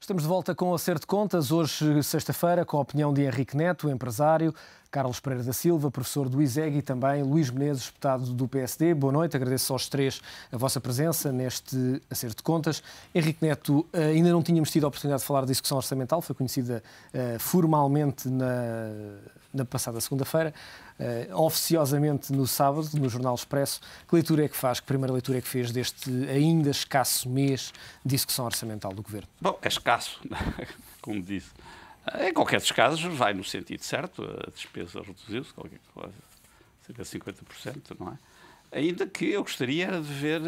Estamos de volta com o Acerto de Contas, hoje, sexta-feira, com a opinião de Henrique Neto, empresário, Carlos Pereira da Silva, professor do ISEG, e também Luís Menezes, deputado do PSD. Boa noite, agradeço aos três a vossa presença neste Acerto de Contas. Henrique Neto, ainda não tínhamos tido a oportunidade de falar da execução orçamental, foi conhecida formalmente na passada segunda-feira, oficiosamente no sábado, no Jornal Expresso. Que leitura é que faz, que primeira leitura é que fez deste ainda escasso mês de execução orçamental do Governo? Bom, é escasso, como disse. Em qualquer dos casos, vai no sentido certo, a despesa reduziu-se, qualquer coisa, cerca de 50%, não é? Ainda que eu gostaria de ver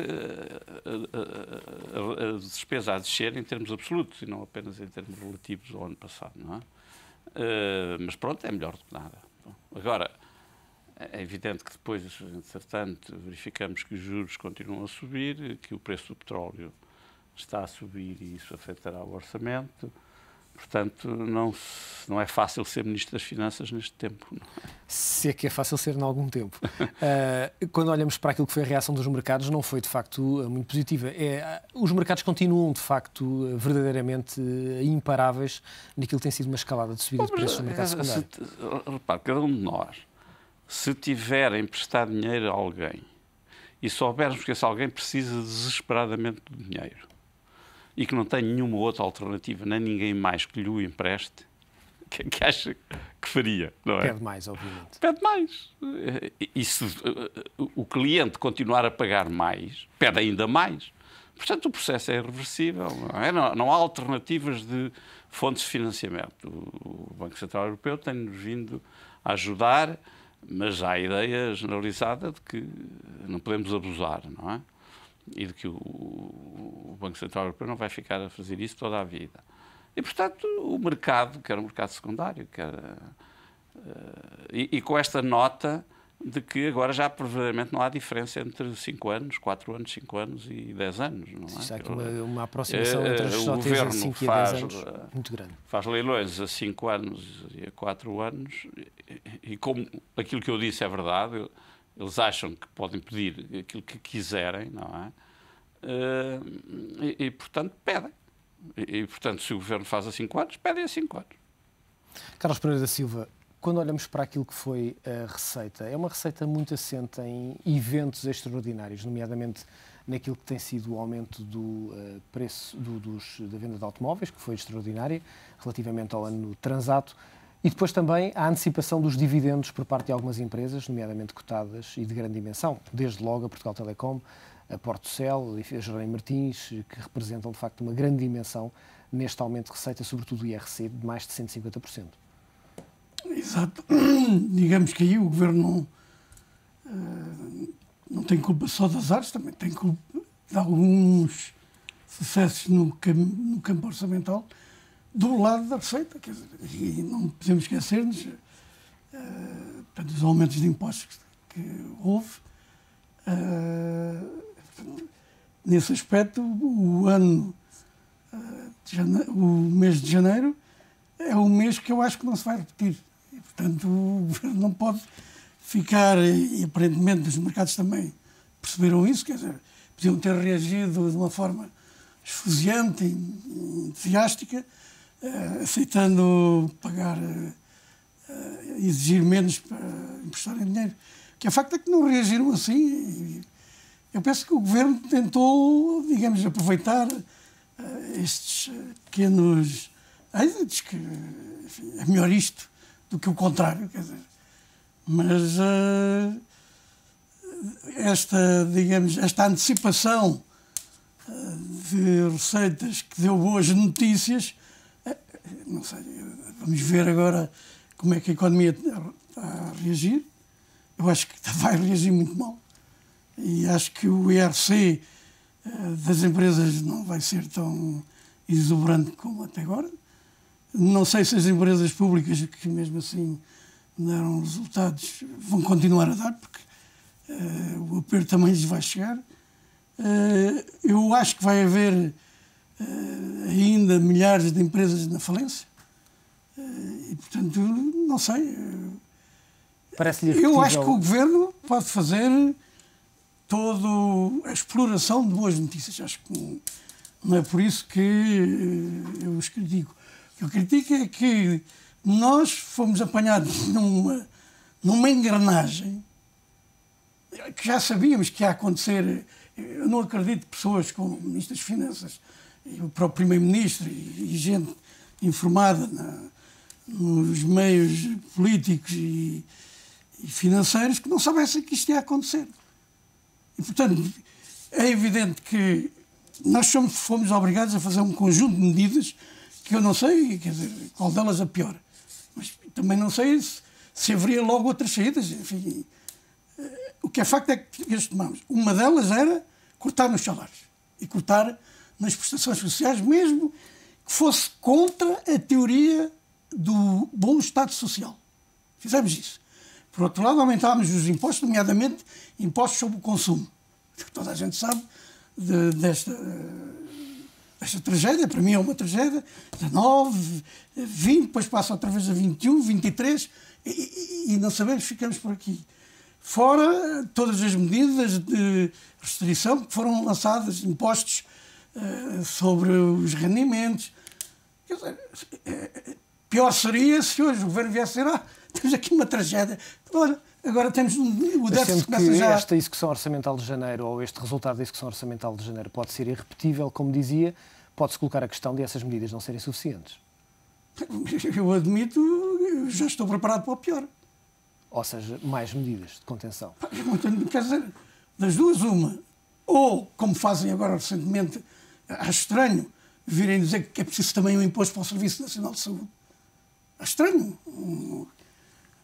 a despesa a descer em termos absolutos e não apenas em termos relativos ao ano passado, não é? Mas pronto, é melhor do que nada. Agora, é evidente que depois, entretanto, verificamos que os juros continuam a subir, que o preço do petróleo está a subir e isso afetará o orçamento. Portanto, não é fácil ser Ministro das Finanças neste tempo. Não é? Se é que é fácil ser em algum tempo. Quando olhamos para aquilo que foi a reação dos mercados, não foi, de facto, muito positiva. Os mercados continuam, de facto, verdadeiramente imparáveis naquilo que tem sido uma escalada de subida de preços no mercado secundário. Repare, cada um de nós, se tiver a emprestar dinheiro a alguém e soubermos que esse alguém precisa desesperadamente de dinheiro, e que não tem nenhuma outra alternativa, nem ninguém mais que lhe o empreste, o que é que acha que faria? Não é? Pede mais, obviamente. Pede mais. E se o cliente continuar a pagar mais, pede ainda mais. Portanto, o processo é irreversível. Não há alternativas de fontes de financiamento. O Banco Central Europeu tem-nos vindo a ajudar, mas há a ideia generalizada de que não podemos abusar, não é? E de que o Banco Central Europeu não vai ficar a fazer isso toda a vida. E, portanto, o mercado, quer o mercado secundário, e com esta nota de que agora já verdadeiramente não há diferença entre 5 anos, 4 anos, 5 anos e 10 anos. Não é? Há aqui uma aproximação entre as SOTs a 5 e a 10 anos muito grande. Faz leilões a 5 anos e a 4 anos e como aquilo que eu disse é verdade, eles acham que podem pedir aquilo que quiserem, não é? E portanto, pedem. E, portanto, se o Governo faz a 5 anos, pedem a 5 anos. Carlos Pereira da Silva, quando olhamos para aquilo que foi a receita, é uma receita muito assente em eventos extraordinários, nomeadamente naquilo que tem sido o aumento do preço da venda de automóveis, que foi extraordinária, relativamente ao ano transato. E depois também a antecipação dos dividendos por parte de algumas empresas, nomeadamente cotadas e de grande dimensão, desde logo a Portugal Telecom, a Portocel e a Jerónimo Martins, que representam de facto uma grande dimensão neste aumento de receita, sobretudo o IRC, de mais de 150%. Exato. Digamos que aí o Governo não tem culpa só das áreas, também tem culpa de alguns sucessos no campo orçamental, do lado da receita, quer dizer, e não podemos esquecer-nos dos aumentos de impostos que houve. Nesse aspecto, o mês de janeiro é um mês que eu acho que não se vai repetir. E, portanto, o Governo não pode ficar, e aparentemente os mercados também perceberam isso, quer dizer, podiam ter reagido de uma forma esfuziante e entusiástica, aceitando pagar, exigir menos para emprestarem dinheiro. Que a facto é que não reagiram assim. Eu penso que o Governo tentou, digamos, aproveitar estes pequenos êxitos, que enfim, é melhor isto do que o contrário, quer dizer. Mas esta antecipação de receitas que deu boas notícias, não sei, vamos ver agora como é que a economia está a reagir. Eu acho que vai reagir muito mal. E acho que o IRC das empresas não vai ser tão exuberante como até agora. Não sei se as empresas públicas, que mesmo assim deram resultados, vão continuar a dar, porque o aperto também lhes vai chegar. Eu acho que vai haver ainda milhares de empresas na falência. E, portanto, não sei. Eu acho que o Governo pode fazer toda a exploração de boas notícias. Acho que Não é por isso que eu os critico. O que eu critico é que nós fomos apanhados numa engrenagem que já sabíamos que ia acontecer. Eu não acredito que pessoas como o Ministro das Finanças, e o próprio Primeiro-Ministro e gente informada nos meios políticos e financeiros que não soubessem que isto ia acontecer. E, portanto, é evidente que nós fomos obrigados a fazer um conjunto de medidas que eu não sei, quer dizer, qual delas a pior. Mas também não sei se haveria logo outras saídas. Enfim, o que é facto é que as tomamos. Uma delas era cortar nos salários e cortar nas prestações sociais, mesmo que fosse contra a teoria do bom Estado social. Fizemos isso. Por outro lado, aumentámos os impostos, nomeadamente impostos sobre o consumo. Toda a gente sabe desta tragédia. Para mim é uma tragédia. 19, 20, depois passa outra vez a 21, 23 e não sabemos, ficamos por aqui. Fora todas as medidas de restrição que foram lançadas, impostos sobre os rendimentos. Quer dizer, pior seria se hoje o governo viesse dizer temos aqui uma tragédia. Agora temos o déficit que já... Esta execução orçamental de janeiro, ou este resultado da execução orçamental de janeiro, pode ser irrepetível, como dizia, pode-se colocar a questão de essas medidas não serem suficientes. Eu admito, eu já estou preparado para o pior. Ou seja, mais medidas de contenção. Quer dizer, das duas, uma. Ou, como fazem agora recentemente, acho estranho virem dizer que é preciso também um imposto para o Serviço Nacional de Saúde. Acho estranho.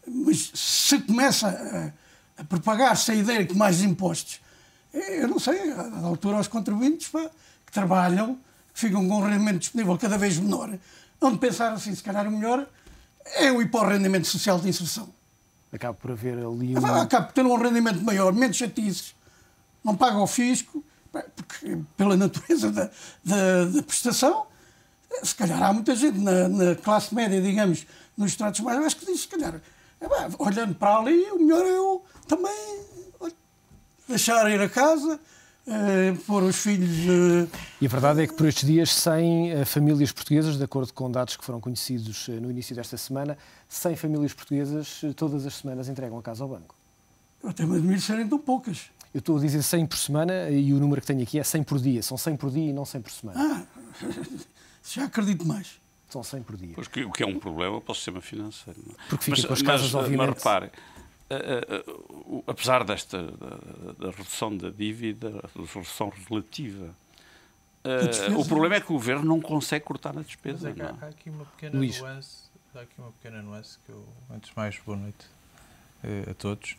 Mas se começa a propagar-se a ideia que mais impostos, eu não sei, a dar altura aos contribuintes que trabalham, que ficam com um rendimento disponível cada vez menor, onde pensar assim, se calhar o melhor é o ir para o rendimento social de inserção. Acaba por haver ali Acaba por ter um rendimento maior, menos chatices, não paga o fisco, porque pela natureza da prestação, se calhar há muita gente na classe média, digamos, nos estratos mais baixos, que diz, se calhar, olhando para ali, o melhor é eu também deixar ir a casa, pôr os filhos... E a verdade é que por estes dias 100 famílias portuguesas, de acordo com dados que foram conhecidos no início desta semana, 100 famílias portuguesas todas as semanas entregam a casa ao banco. Eu até me admiro serem tão poucas. Eu estou a dizer 100 por semana e o número que tenho aqui é 100 por dia. São 100 por dia e não 100 por semana. Já acredito mais. São 100 por dia. Pois, o que é um problema para o sistema financeiro. Não? Porque fica com as casas, obviamente. Mas repare, apesar da redução da dívida, da redução relativa, o problema é que o Governo não consegue cortar na despesa. Mas há aqui uma pequena nuance. Há aqui uma pequena nuance que eu, antes de mais, boa noite a todos.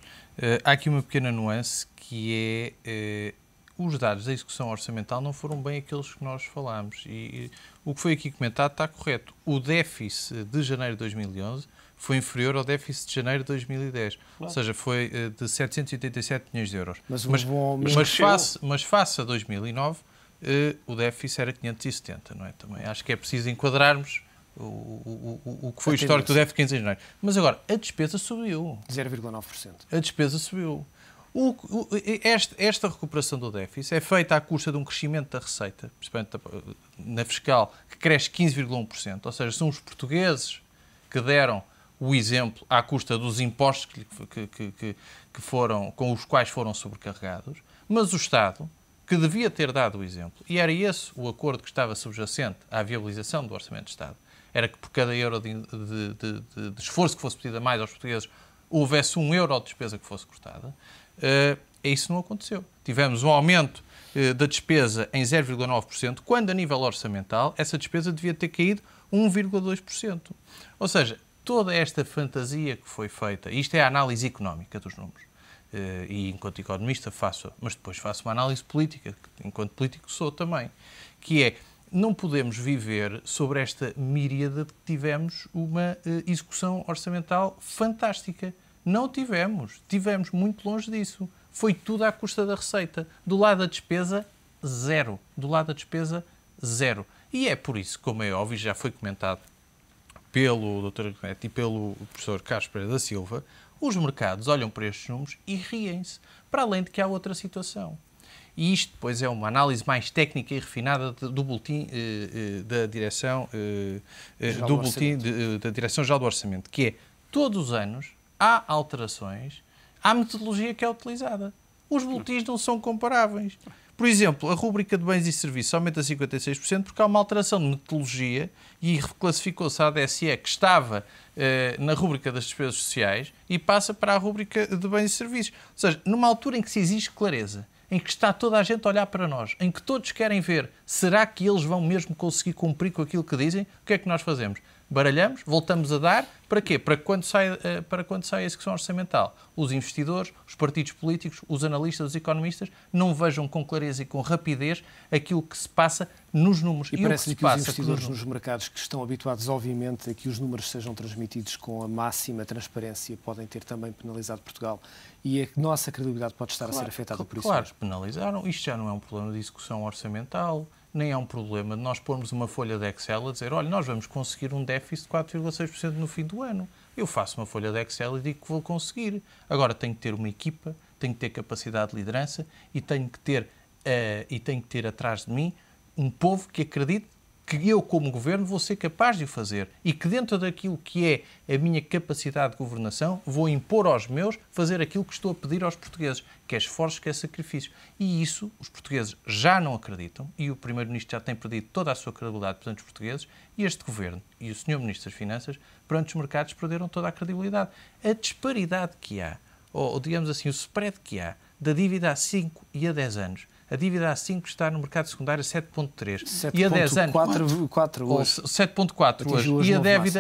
Há aqui uma pequena nuance que é os dados da execução orçamental não foram bem aqueles que nós falámos. E o que foi aqui comentado está correto. O déficit de janeiro de 2011 foi inferior ao déficit de janeiro de 2010. Claro. Ou seja, foi de 787 milhões de euros. Mas face a 2009, o déficit era 570, não é? Também acho que é preciso enquadrarmos o que foi o histórico do déficit em janeiro. Mas agora, a despesa subiu. 0,9%. A despesa subiu. Esta recuperação do déficit é feita à custa de um crescimento da receita, principalmente na fiscal, que cresce 15,1%. Ou seja, são os portugueses que deram o exemplo à custa dos impostos que foram, com os quais foram sobrecarregados, mas o Estado, que devia ter dado o exemplo, e era esse o acordo que estava subjacente à viabilização do Orçamento de Estado, era que por cada euro de esforço que fosse pedido a mais aos portugueses, houvesse €1 de despesa que fosse cortada. Isso não aconteceu. Tivemos um aumento da despesa em 0,9%, quando a nível orçamental essa despesa devia ter caído 1,2%. Ou seja, toda esta fantasia que foi feita, isto é a análise económica dos números, e enquanto economista faço, mas depois faço uma análise política, enquanto político sou também, que é, não podemos viver sobre esta míriade de que tivemos uma execução orçamental fantástica. Não tivemos. Tivemos muito longe disso. Foi tudo à custa da receita. Do lado da despesa, zero. Do lado da despesa, zero. E é por isso, como é óbvio, já foi comentado pelo Dr. Neto e pelo professor Carlos Pereira da Silva, os mercados olham para estes números e riem-se. Para além de que há outra situação. E isto depois é uma análise mais técnica e refinada do boletim da Direção da Direção-Geral do Orçamento, que é, todos os anos, há alterações à metodologia que é utilizada. Os boletins não são comparáveis. Por exemplo, a rúbrica de bens e serviços aumenta 56% porque há uma alteração de metodologia e reclassificou-se a ADSE que estava na rúbrica das despesas sociais e passa para a rúbrica de bens e serviços. Ou seja, numa altura em que se exige clareza, em que está toda a gente a olhar para nós, em que todos querem ver, será que eles vão mesmo conseguir cumprir com aquilo que dizem? O que é que nós fazemos? Baralhamos, voltamos a dar, para quê? Para quando sai a execução orçamental, os investidores, os partidos políticos, os analistas, os economistas, não vejam com clareza e com rapidez aquilo que se passa nos números. E parece-lhe que os investidores nos mercados, que estão habituados, obviamente, a que os números sejam transmitidos com a máxima transparência, podem ter também penalizado Portugal e a nossa credibilidade pode estar a ser afetada por isso. Claro, penalizaram. Isto já não é um problema de execução orçamental, nem é um problema de nós pormos uma folha de Excel a dizer, olha, nós vamos conseguir um déficit de 4,6% no fim do ano. Eu faço uma folha de Excel e digo que vou conseguir. Agora tenho que ter uma equipa, tenho que ter capacidade de liderança e tenho que ter atrás de mim um povo que acredite que eu, como governo, vou ser capaz de o fazer e que dentro daquilo que é a minha capacidade de governação, vou impor aos meus fazer aquilo que estou a pedir aos portugueses, que é esforço, que é sacrifício. E isso os portugueses já não acreditam e o Primeiro-Ministro já tem perdido toda a sua credibilidade perante os portugueses e este Governo e o Sr. Ministro das Finanças perante os mercados perderam toda a credibilidade. A disparidade que há, ou digamos assim, o spread que há da dívida a 5 e a 10 anos. A dívida a 5 está no mercado secundário a 7,3 e a 10 anos 7,4 hoje. 7,4 hoje.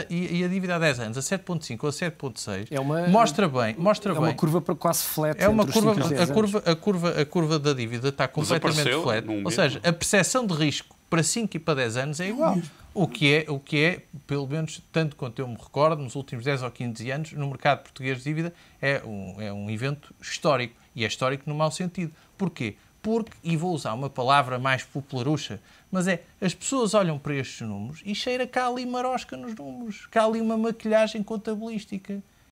E a dívida a 10 anos a 7,5 ou a 7,6 mostra bem. É uma curva quase flat. É uma curva, a curva da dívida está completamente flat. Ou seja, a percepção de risco para 5 e para 10 anos é igual. O que é, pelo menos, tanto quanto eu me recordo, nos últimos 10 ou 15 anos, no mercado português de dívida, é um evento histórico. E é histórico no mau sentido. Porquê? Porque, e vou usar uma palavra mais popularucha, mas as pessoas olham para estes números e cheira cá ali marosca nos números, cá ali uma maquilhagem contabilística.